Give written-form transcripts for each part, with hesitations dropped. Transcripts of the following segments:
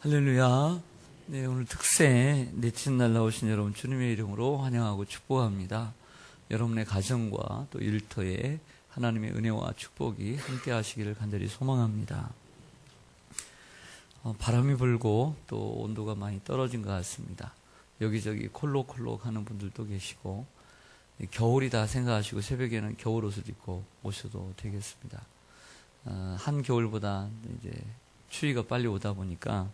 할렐루야. 네, 오늘 특세 넷째 날 나오신 여러분 주님의 이름으로 환영하고 축복합니다. 여러분의 가정과 또 일터에 하나님의 은혜와 축복이 함께 하시기를 간절히 소망합니다. 바람이 불고 또 온도가 많이 떨어진 것 같습니다. 여기저기 콜록콜록 하는 분들도 계시고, 겨울이다 생각하시고 새벽에는 겨울 옷을 입고 오셔도 되겠습니다. 한겨울보다 이제 추위가 빨리 오다 보니까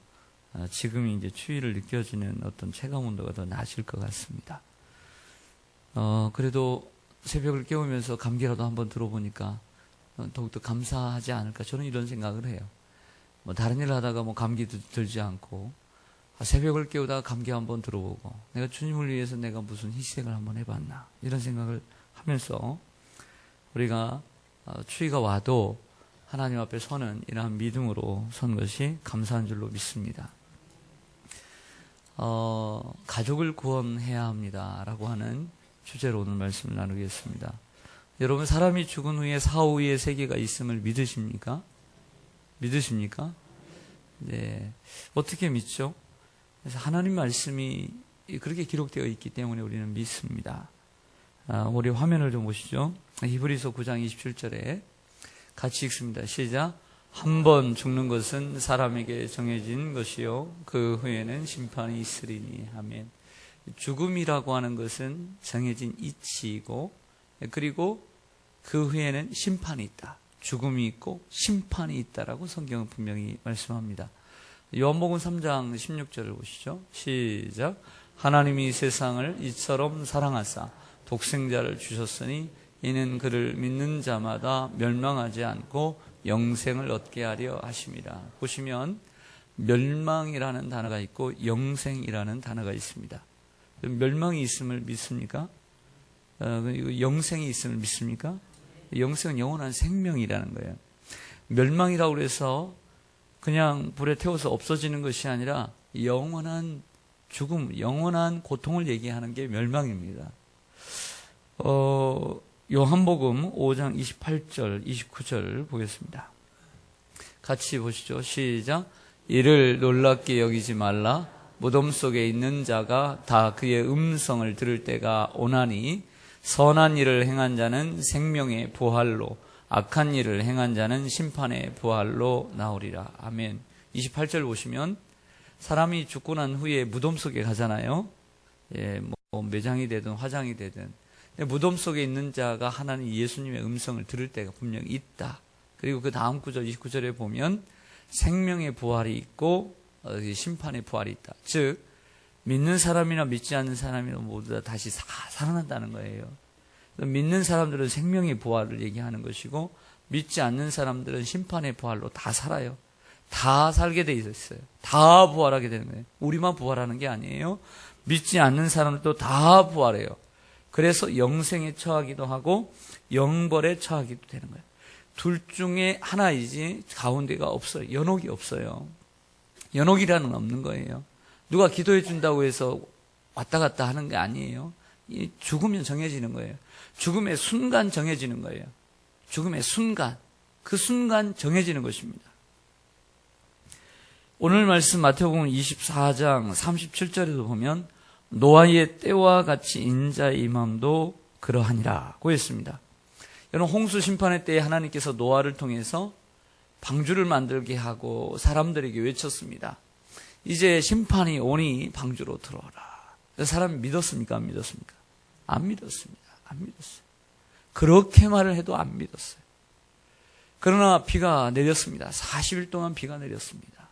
지금이 이제 추위를 느껴지는 어떤 체감 온도가 더 낮을 것 같습니다. 그래도 새벽을 깨우면서 감기라도 한번 들어보니까 더욱더 감사하지 않을까, 저는 이런 생각을 해요. 다른 일을 하다가 감기 들지 않고 새벽을 깨우다가 감기 한번 들어보고, 내가 주님을 위해서 내가 무슨 희생을 한번 해봤나, 이런 생각을 하면서 우리가 추위가 와도 하나님 앞에 서는 이러한 믿음으로 선 것이 감사한 줄로 믿습니다. 가족을 구원해야 합니다 라고 하는 주제로 오늘 말씀을 나누겠습니다. 여러분, 사람이 죽은 후에 사후의 세계가 있음을 믿으십니까? 믿으십니까? 네. 어떻게 믿죠? 그래서 하나님 말씀이 그렇게 기록되어 있기 때문에 우리는 믿습니다. 우리 화면을 좀 보시죠. 히브리서 9장 27절에 같이 읽습니다. 시작. 한 번 죽는 것은 사람에게 정해진 것이요 그 후에는 심판이 있으리니. 아멘. 죽음이라고 하는 것은 정해진 이치이고, 그리고 그 후에는 심판이 있다. 죽음이 있고 심판이 있다라고 성경은 분명히 말씀합니다. 요한복음 3장 16절을 보시죠. 시작. 하나님이 세상을 이처럼 사랑하사 독생자를 주셨으니 이는 그를 믿는 자마다 멸망하지 않고 영생을 얻게 하려 하심이라. 보시면 멸망이라는 단어가 있고 영생이라는 단어가 있습니다. 멸망이 있음을 믿습니까? 영생이 있음을 믿습니까? 영생은 영원한 생명이라는 거예요. 멸망이라고 해서 그냥 불에 태워서 없어지는 것이 아니라 영원한 죽음, 영원한 고통을 얘기하는 게 멸망입니다. 요한복음 5장 28절, 29절 보겠습니다. 같이 보시죠. 시작. 이를 놀랍게 여기지 말라. 무덤 속에 있는 자가 다 그의 음성을 들을 때가 오나니 선한 일을 행한 자는 생명의 부활로, 악한 일을 행한 자는 심판의 부활로 나오리라. 아멘. 28절 보시면 사람이 죽고 난 후에 무덤 속에 가잖아요. 매장이 되든 화장이 되든. 무덤 속에 있는 자가 하나님 예수님의 음성을 들을 때가 분명히 있다. 그리고 그 다음 구절 29절에 보면 생명의 부활이 있고 심판의 부활이 있다. 즉 믿는 사람이나 믿지 않는 사람이나 모두 다 다시 살아난다는 거예요. 믿는 사람들은 생명의 부활을 얘기하는 것이고, 믿지 않는 사람들은 심판의 부활로 다 살아요. 다 살게 돼 있었어요. 다 부활하게 되는 거예요. 우리만 부활하는 게 아니에요. 믿지 않는 사람들도 다 부활해요. 그래서 영생에 처하기도 하고 영벌에 처하기도 되는 거예요. 둘 중에 하나이지 가운데가 없어요. 연옥이 없어요. 연옥이라는 건 없는 거예요. 누가 기도해 준다고 해서 왔다 갔다 하는 게 아니에요. 죽으면 정해지는 거예요. 죽음의 순간 정해지는 거예요. 죽음의 순간, 그 순간 정해지는 것입니다. 오늘 말씀 마태복음 24장 37절에도 보면 노아의 때와 같이 인자의 임함도 그러하니라고 했습니다. 여러분, 홍수 심판의 때에 하나님께서 노아를 통해서 방주를 만들게 하고 사람들에게 외쳤습니다. 이제 심판이 오니 방주로 들어오라. 사람이 믿었습니까? 안 믿었습니까? 안 믿었습니다. 안 믿었어요. 그렇게 말을 해도 안 믿었어요. 그러나 비가 내렸습니다. 40일 동안 비가 내렸습니다.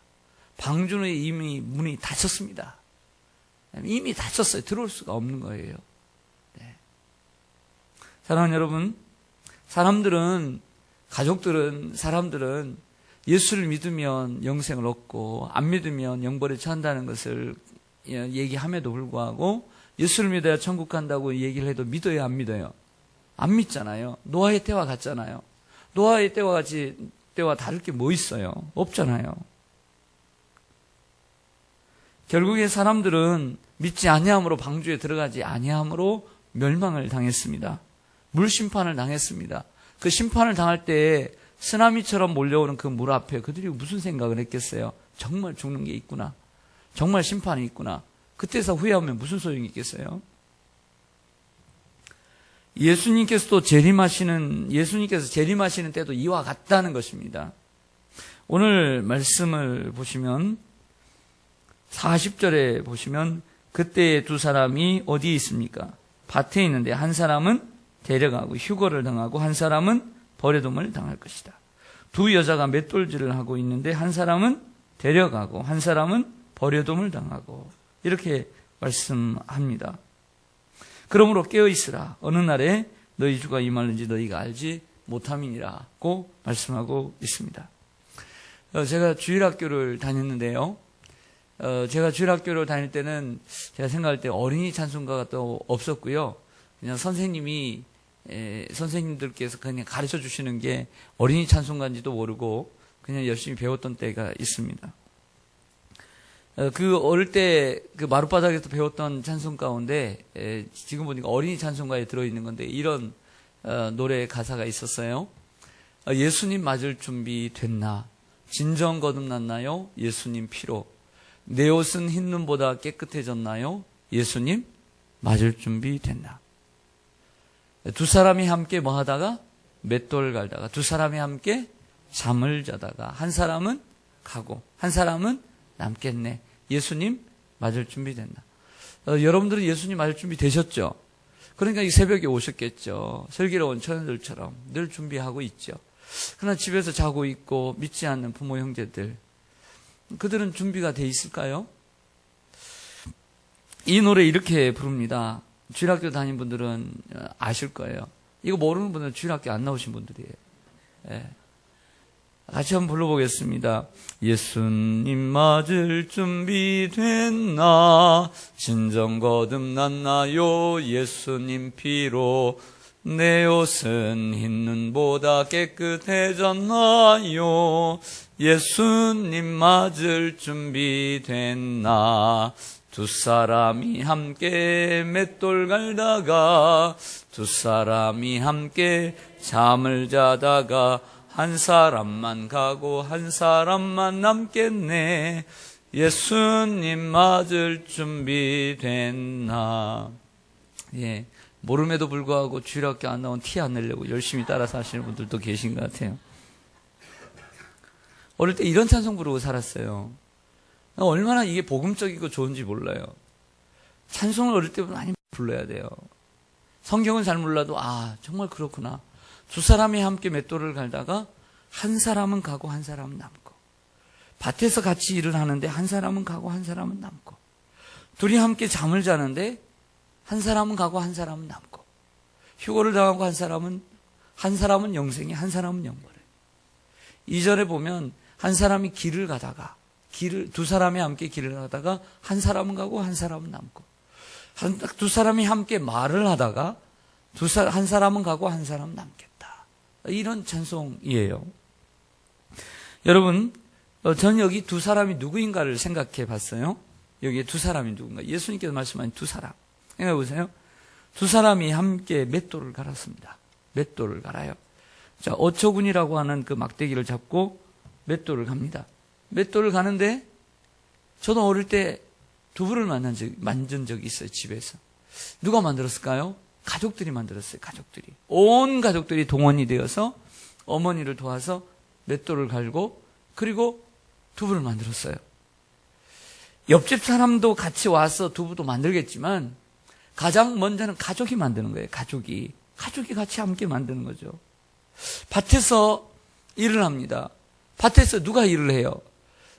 방주는 이미 문이 닫혔습니다. 이미 닫혔어요. 들어올 수가 없는 거예요. 네. 사랑하는 여러분, 사람들은 예수를 믿으면 영생을 얻고 안 믿으면 영벌에 처한다는 것을 얘기함에도 불구하고, 예수를 믿어야 천국 간다고 얘기를 해도 믿어요, 안 믿어요? 안 믿잖아요. 노아의 때와 같잖아요. 노아의 때와 같이 때와 다를 게 뭐 있어요? 없잖아요. 결국에 사람들은 믿지 아니함으로 방주에 들어가지 아니함으로 멸망을 당했습니다. 물심판을 당했습니다. 그 심판을 당할 때 쓰나미처럼 몰려오는 그 물 앞에 그들이 무슨 생각을 했겠어요? 정말 죽는 게 있구나. 정말 심판이 있구나. 그때서 후회하면 무슨 소용이 있겠어요? 예수님께서 재림하시는 때도 이와 같다는 것입니다. 오늘 말씀을 보시면 40절에 보시면 그때 두 사람이 어디에 있습니까? 밭에 있는데 한 사람은 데려가고 휴거를 당하고 한 사람은 버려둠을 당할 것이다. 두 여자가 맷돌질을 하고 있는데 한 사람은 데려가고 한 사람은 버려둠을 당하고 이렇게 말씀합니다. 그러므로 깨어있으라. 어느 날에 너희 주가 임하는지 너희가 알지 못함이니라고 말씀하고 있습니다. 제가 주일학교를 다녔는데요. 제가 주일학교를 다닐 때는 제가 생각할 때 어린이 찬송가가 또 없었고요. 그냥 선생님들께서 그냥 가르쳐 주시는 게 어린이 찬송가인지도 모르고 그냥 열심히 배웠던 때가 있습니다. 그 어릴 때 그 마룻바닥에서 배웠던 찬송 가운데 지금 보니까 어린이 찬송가에 들어있는 건데 이런 노래 가사가 있었어요. 예수님 맞을 준비 됐나? 진정 거듭났나요? 예수님 피로. 내 옷은 흰 눈보다 깨끗해졌나요? 예수님 맞을 준비 됐나? 두 사람이 함께 뭐 하다가 맷돌 갈다가 두 사람이 함께 잠을 자다가 한 사람은 가고 한 사람은 남겠네. 예수님 맞을 준비 됐나? 여러분들은 예수님 맞을 준비 되셨죠? 그러니까 이 새벽에 오셨겠죠. 슬기로운 처녀들처럼 늘 준비하고 있죠. 그러나 집에서 자고 있고 믿지 않는 부모 형제들, 그들은 준비가 돼 있을까요? 이 노래 이렇게 부릅니다. 주일학교 다닌 분들은 아실 거예요. 이거 모르는 분들은 주일학교 안 나오신 분들이에요. 예. 같이 한번 불러보겠습니다. 예수님 맞을 준비 됐나? 진정 거듭났나요? 예수님 피로. 내 옷은 흰 눈보다 깨끗해졌나요? 예수님 맞을 준비 됐나? 두 사람이 함께 맷돌 갈다가 두 사람이 함께 잠을 자다가 한 사람만 가고 한 사람만 남겠네. 예수님 맞을 준비 됐나? 예, 모름에도 불구하고 주일학교 안 나온 티 안 내려고 열심히 따라서 하시는 분들도 계신 것 같아요. 어릴 때 이런 찬송 부르고 살았어요. 얼마나 이게 복음적이고 좋은지 몰라요. 찬송을 어릴 때부터 많이 불러야 돼요. 성경은 잘 몰라도 정말 그렇구나. 두 사람이 함께 맷돌을 갈다가 한 사람은 가고 한 사람은 남고, 밭에서 같이 일을 하는데 한 사람은 가고 한 사람은 남고, 둘이 함께 잠을 자는데 한 사람은 가고 한 사람은 남고, 휴거를 당하고 한 사람은 영생이, 한 사람은 영벌에. 이전에 보면 한 사람이 길을 가다가 두 사람이 함께 길을 가다가 한 사람은 가고 한 사람은 남고, 두 사람이 함께 말을 하다가 한 사람은 가고 한 사람은 남겠다. 이런 찬송이에요. 여러분, 저는 여기 두 사람이 누구인가를 생각해 봤어요. 여기에 두 사람이 누군가. 예수님께서 말씀하신 두 사람. 생각해 보세요. 두 사람이 함께 맷돌을 갈았습니다. 맷돌을 갈아요. 자, 어초군이라고 하는 그 막대기를 잡고 맷돌을 갑니다. 맷돌을 가는데 저도 어릴 때 두부를 만든 적이 있어요, 집에서. 누가 만들었을까요? 가족들이 만들었어요, 가족들이. 온 가족들이 동원이 되어서 어머니를 도와서 맷돌을 갈고 그리고 두부를 만들었어요. 옆집 사람도 같이 와서 두부도 만들겠지만 가장 먼저는 가족이 만드는 거예요, 가족이. 가족이 같이 함께 만드는 거죠. 밭에서 일을 합니다. 밭에서 누가 일을 해요?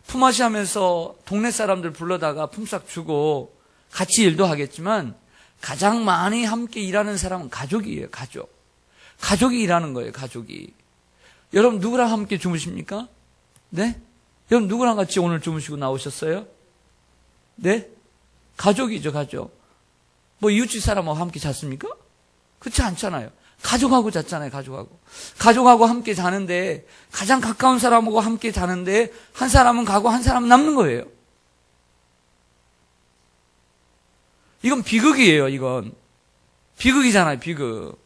품앗이 하면서 동네 사람들 불러다가 품삯 주고 같이 일도 하겠지만 가장 많이 함께 일하는 사람은 가족이에요, 가족. 가족이 일하는 거예요, 가족이. 여러분, 누구랑 함께 주무십니까? 네? 여러분, 누구랑 같이 오늘 주무시고 나오셨어요? 네? 가족이죠, 가족. 뭐, 이웃집 사람하고 함께 잤습니까? 그렇지 않잖아요. 가족하고 잤잖아요, 가족하고. 가족하고 함께 자는데, 가장 가까운 사람하고 함께 자는데, 한 사람은 가고 한 사람은 남는 거예요. 이건 비극이에요, 이건. 비극이잖아요, 비극.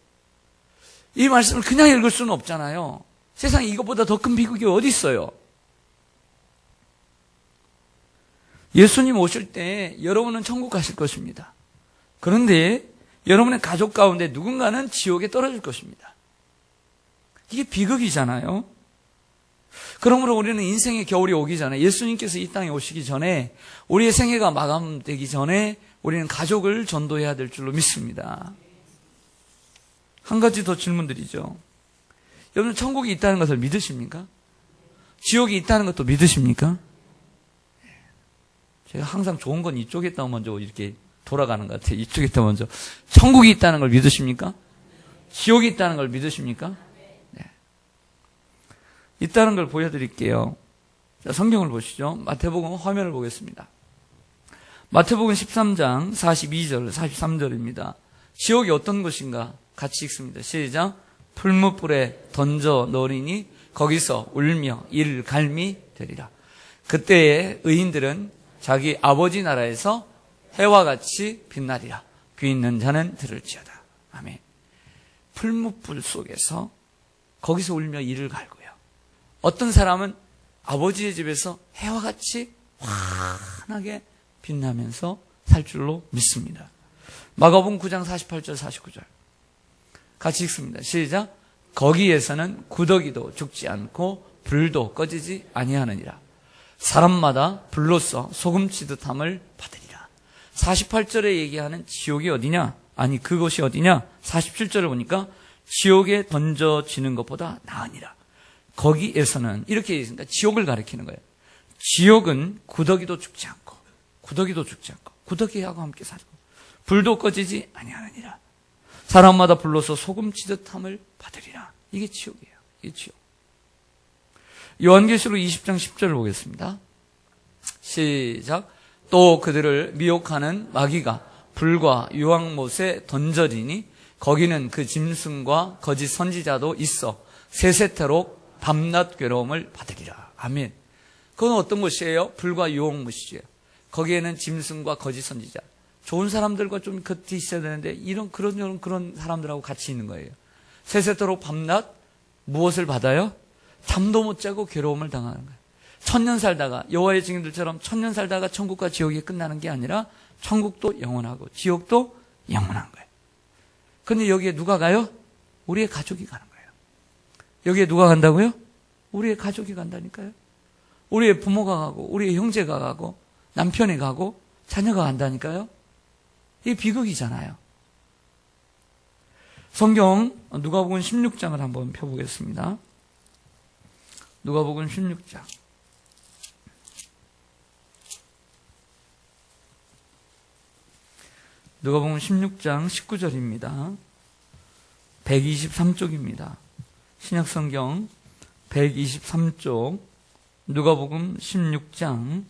이 말씀을 그냥 읽을 수는 없잖아요. 세상에 이것보다 더 큰 비극이 어디 있어요? 예수님 오실 때 여러분은 천국 가실 것입니다. 그런데 여러분의 가족 가운데 누군가는 지옥에 떨어질 것입니다. 이게 비극이잖아요. 그러므로 우리는 인생의 겨울이 오기 전에, 예수님께서 이 땅에 오시기 전에, 우리의 생애가 마감되기 전에 우리는 가족을 전도해야 될 줄로 믿습니다. 한 가지 더 질문드리죠. 여러분, 천국이 있다는 것을 믿으십니까? 지옥이 있다는 것도 믿으십니까? 제가 항상 좋은 건 이쪽에 있다 먼저 이렇게 돌아가는 것 같아요. 이쪽에 있다 먼저. 천국이 있다는 걸 믿으십니까? 지옥이 있다는 걸 믿으십니까? 네. 있다는 걸 보여드릴게요. 자, 성경을 보시죠. 마태복음 화면을 보겠습니다. 마태복음 13장 42절, 43절입니다. 지옥이 어떤 곳인가? 같이 읽습니다. 시작. 풀무불에 던져 넣으리니 거기서 울며 이를 갈미 되리라. 그때의 의인들은 자기 아버지 나라에서 해와 같이 빛나리라. 귀 있는 자는 들을지어다. 아멘. 풀무불 속에서 거기서 울며 이를 갈고요. 어떤 사람은 아버지의 집에서 해와 같이 환하게 빛나면서 살 줄로 믿습니다. 마가복음 9장 48절 49절 같이 읽습니다. 시작. 거기에서는 구더기도 죽지 않고 불도 꺼지지 아니하느니라. 사람마다 불로써 소금치듯함을 받으리라. 48절에 얘기하는 지옥이 어디냐? 아니, 그것이 어디냐? 47절을 보니까 지옥에 던져지는 것보다 나으니라. 거기에서는 이렇게 얘기했으니까 지옥을 가리키는 거예요. 지옥은 구더기도 죽지 않고 구더기하고 함께 살고 불도 꺼지지 아니하느니라. 사람마다 불로서 소금치듯함을 받으리라. 이게 지옥이에요. 이게 지옥. 요한계시록 20장 10절을 보겠습니다. 시작. 또 그들을 미혹하는 마귀가 불과 유황못에 던져지니 거기는 그 짐승과 거짓 선지자도 있어 세세토록 밤낮 괴로움을 받으리라. 아멘. 그건 어떤 곳이에요? 불과 유황못이죠. 거기에는 짐승과 거짓 선지자, 좋은 사람들과 좀 곁에 있어야 되는데 그런 사람들하고 같이 있는 거예요. 세세토록 밤낮 무엇을 받아요? 잠도 못 자고 괴로움을 당하는 거예요. 천년 살다가, 여호와의 증인들처럼 천년 살다가 천국과 지옥이 끝나는 게 아니라 천국도 영원하고 지옥도 영원한 거예요. 그런데 여기에 누가 가요? 우리의 가족이 가는 거예요. 여기에 누가 간다고요? 우리의 가족이 간다니까요. 우리의 부모가 가고 우리의 형제가 가고 남편이 가고 자녀가 간다니까요. 이게 비극이잖아요. 성경 누가복음 16장을 한번 펴보겠습니다. 누가복음 16장. 누가복음 16장 19절입니다. 123쪽입니다. 신약성경 123쪽 누가복음 16장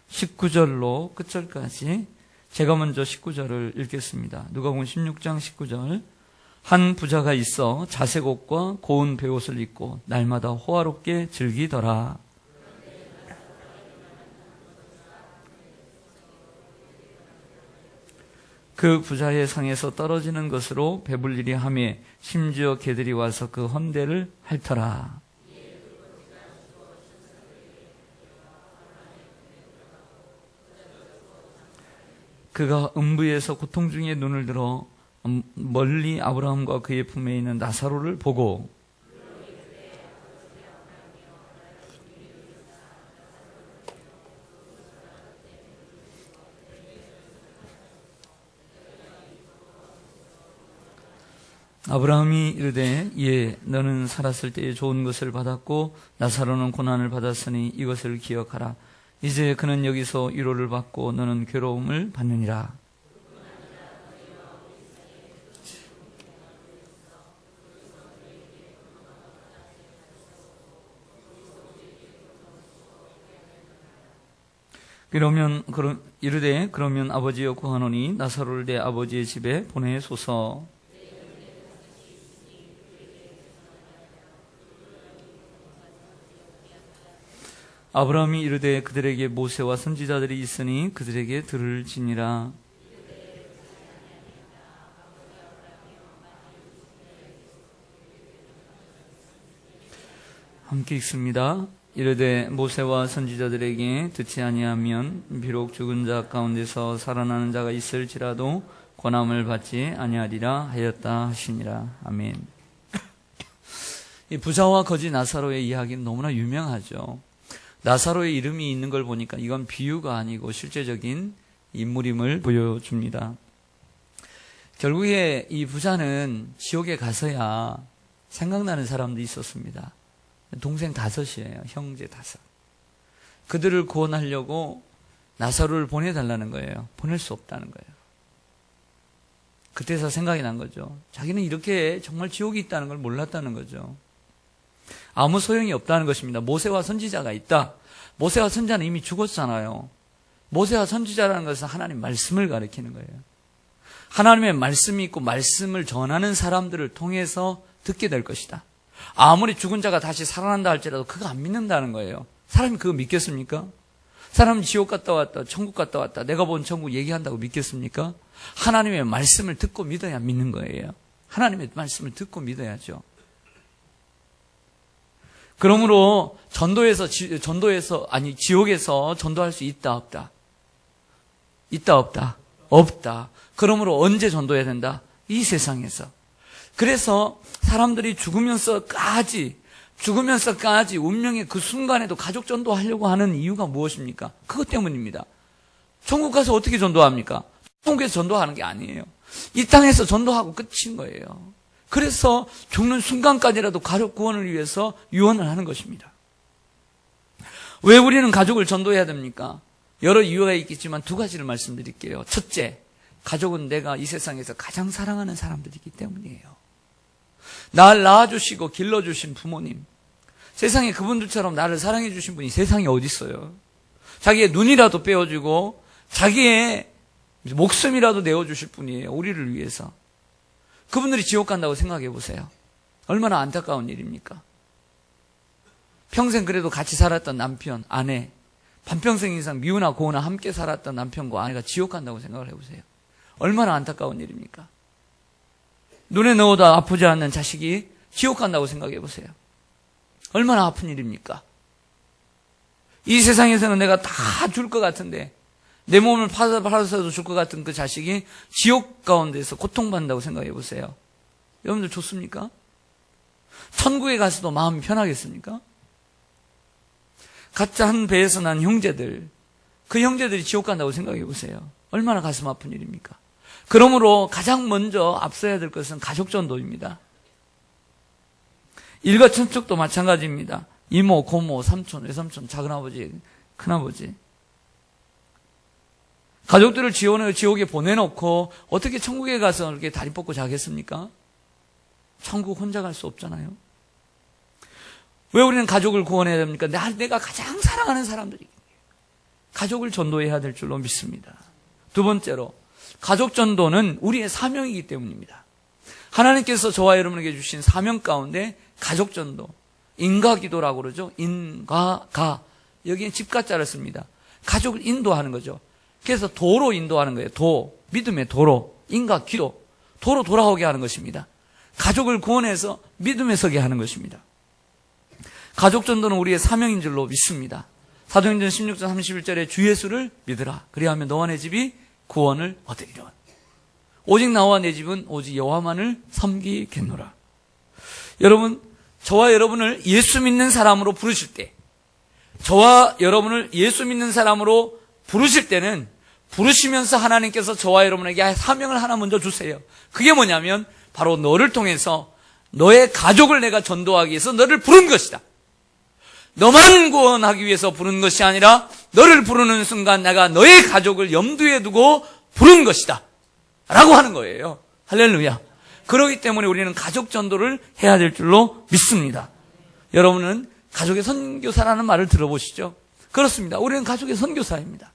19절로 끝절까지 제가 먼저 19절을 읽겠습니다. 누가복음 16장 19절. 한 부자가 있어 자색 옷과 고운 베옷을 입고 날마다 호화롭게 즐기더라. 그 부자의 상에서 떨어지는 것으로 배불리리 하며 심지어 개들이 와서 그 헌대를 핥더라. 그가 음부에서 고통 중에 눈을 들어 멀리 아브라함과 그의 품에 있는 나사로를 보고 아브라함이 이르되 예, 너는 살았을 때에 좋은 것을 받았고 나사로는 고난을 받았으니 이것을 기억하라. 이제 그는 여기서 위로를 받고 너는 괴로움을 받느니라. 이르되 그러면 아버지여 구하노니 나사로를 내 아버지의 집에 보내소서. 아브라함이 이르되 그들에게 모세와 선지자들이 있으니 그들에게 들을지니라. 함께 읽습니다. 이르되 모세와 선지자들에게 듣지 아니하면 비록 죽은 자 가운데서 살아나는 자가 있을지라도 권함을 받지 아니하리라 하였다 하시니라. 아멘. 이 부자와 거지 나사로의 이야기는 너무나 유명하죠. 나사로의 이름이 있는 걸 보니까 이건 비유가 아니고 실제적인 인물임을 보여줍니다. 결국에 이 부자는 지옥에 가서야 생각나는 사람도 있었습니다. 동생 5이에요. 형제 5. 그들을 구원하려고 나사로를 보내달라는 거예요. 보낼 수 없다는 거예요. 그때서 생각이 난 거죠. 자기는 이렇게 정말 지옥이 있다는 걸 몰랐다는 거죠. 아무 소용이 없다는 것입니다. 모세와 선지자가 있다. 모세와 선지자는 이미 죽었잖아요. 모세와 선지자라는 것은 하나님 말씀을 가리키는 거예요. 하나님의 말씀이 있고 말씀을 전하는 사람들을 통해서 듣게 될 것이다. 아무리 죽은 자가 다시 살아난다 할지라도 그거 안 믿는다는 거예요. 사람이 그거 믿겠습니까? 사람은 지옥 갔다 왔다, 천국 갔다 왔다, 내가 본 천국 얘기한다고 믿겠습니까? 하나님의 말씀을 듣고 믿어야 믿는 거예요. 하나님의 말씀을 듣고 믿어야죠. 그러므로 지옥에서 전도할 수 있다, 없다? 있다, 없다? 없다. 그러므로 언제 전도해야 된다? 이 세상에서. 그래서 사람들이 죽으면서까지 운명의 그 순간에도 가족 전도하려고 하는 이유가 무엇입니까? 그것 때문입니다. 천국 가서 어떻게 전도합니까? 천국에서 전도하는 게 아니에요. 이 땅에서 전도하고 끝인 거예요. 그래서 죽는 순간까지라도 가족 구원을 위해서 유언을 하는 것입니다. 왜 우리는 가족을 전도해야 됩니까? 여러 이유가 있겠지만 2가지를 말씀드릴게요. 첫째, 가족은 내가 이 세상에서 가장 사랑하는 사람들이기 때문이에요. 날 낳아주시고 길러주신 부모님, 세상에 그분들처럼 나를 사랑해 주신 분이 세상에 어디 있어요? 자기의 눈이라도 빼어주고 자기의 목숨이라도 내어주실 분이에요. 우리를 위해서. 그분들이 지옥 간다고 생각해 보세요. 얼마나 안타까운 일입니까? 평생 그래도 같이 살았던 남편, 아내, 반평생 이상 미우나 고우나 함께 살았던 남편과 아내가 지옥 간다고 생각을 해보세요. 얼마나 안타까운 일입니까? 눈에 넣어도 아프지 않는 자식이 지옥 간다고 생각해 보세요. 얼마나 아픈 일입니까? 이 세상에서는 내가 다 줄 것 같은데 내 몸을 팔아서도 줄 것 같은 그 자식이 지옥 가운데서 고통받는다고 생각해 보세요. 여러분들 좋습니까? 천국에 가서도 마음이 편하겠습니까? 각자 한 배에서 난 형제들, 그 형제들이 지옥 간다고 생각해 보세요. 얼마나 가슴 아픈 일입니까? 그러므로 가장 먼저 앞서야 될 것은 가족 전도입니다. 일가천쪽도 마찬가지입니다. 이모, 고모, 삼촌, 외삼촌, 작은아버지, 큰아버지. 가족들을 지옥에 보내놓고 어떻게 천국에 가서 이렇게 다리 뻗고 자겠습니까? 천국 혼자 갈 수 없잖아요. 왜 우리는 가족을 구원해야 됩니까? 내가 가장 사랑하는 사람들이 가족을 전도해야 될 줄로 믿습니다. 2번째로, 가족 전도는 우리의 사명이기 때문입니다. 하나님께서 저와 여러분에게 주신 사명 가운데 가족 전도, 인가기도라고 그러죠. 인가가, 여기엔 집가자를 씁니다. 가족을 인도하는 거죠. 그래서 도로 인도하는 거예요. 도, 믿음의 도로, 인가기도, 도로 돌아오게 하는 것입니다. 가족을 구원해서 믿음에 서게 하는 것입니다. 가족 전도는 우리의 사명인 줄로 믿습니다. 사도행전 16장 31절에 주 예수를 믿으라. 그리하면 너와 내 집이 구원을 얻으리라. 오직 나와 내 집은 오직 여호와만을 섬기겠노라. 여러분, 저와 여러분을 예수 믿는 사람으로 부르실 때, 저와 여러분을 예수 믿는 사람으로 부르실 때는 부르시면서 하나님께서 저와 여러분에게 사명을 하나 먼저 주세요. 그게 뭐냐면 바로 너를 통해서 너의 가족을 내가 전도하기 위해서 너를 부른 것이다. 너만 구원하기 위해서 부른 것이 아니라 너를 부르는 순간 내가 너의 가족을 염두에 두고 부른 것이다 라고 하는 거예요. 할렐루야. 그렇기 때문에 우리는 가족 전도를 해야 될 줄로 믿습니다. 여러분은 가족의 선교사라는 말을 들어보시죠? 그렇습니다. 우리는 가족의 선교사입니다.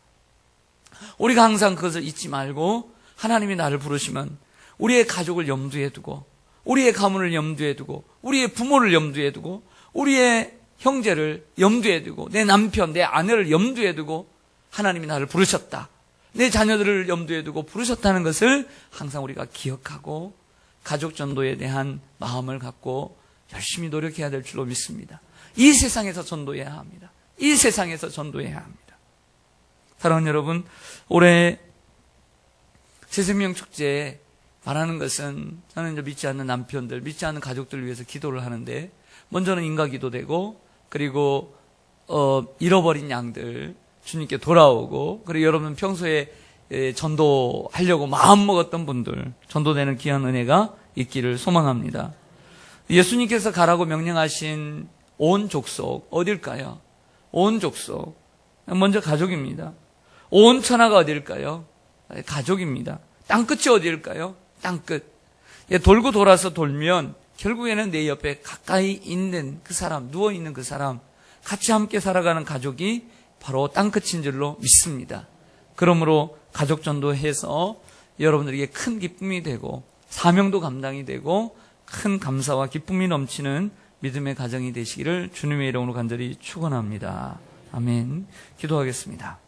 우리가 항상 그것을 잊지 말고 하나님이 나를 부르시면 우리의 가족을 염두에 두고, 우리의 가문을 염두에 두고, 우리의 부모를 염두에 두고, 우리의 형제를 염두에 두고, 내 남편, 내 아내를 염두에 두고 하나님이 나를 부르셨다, 내 자녀들을 염두에 두고 부르셨다는 것을 항상 우리가 기억하고 가족 전도에 대한 마음을 갖고 열심히 노력해야 될 줄로 믿습니다. 이 세상에서 전도해야 합니다. 이 세상에서 전도해야 합니다. 사랑하는 여러분, 올해 새생명 축제에 바라는 것은 저는 이제 믿지 않는 남편들, 믿지 않는 가족들을 위해서 기도를 하는데, 먼저는 인가기도 되고, 그리고 잃어버린 양들 주님께 돌아오고, 그리고 여러분 평소에 전도하려고 마음먹었던 분들 전도되는 귀한 은혜가 있기를 소망합니다. 예수님께서 가라고 명령하신 온 족속 어딜까요? 온 족속, 먼저 가족입니다. 온 천하가 어딜까요? 가족입니다. 땅끝이 어딜까요? 땅끝. 돌고 돌아서 돌면 결국에는 내 옆에 가까이 있는 그 사람, 누워있는 그 사람, 같이 함께 살아가는 가족이 바로 땅끝인 줄로 믿습니다. 그러므로 가족 전도해서 여러분들에게 큰 기쁨이 되고 사명도 감당이 되고 큰 감사와 기쁨이 넘치는 믿음의 가정이 되시기를 주님의 이름으로 간절히 축원합니다. 아멘. 기도하겠습니다.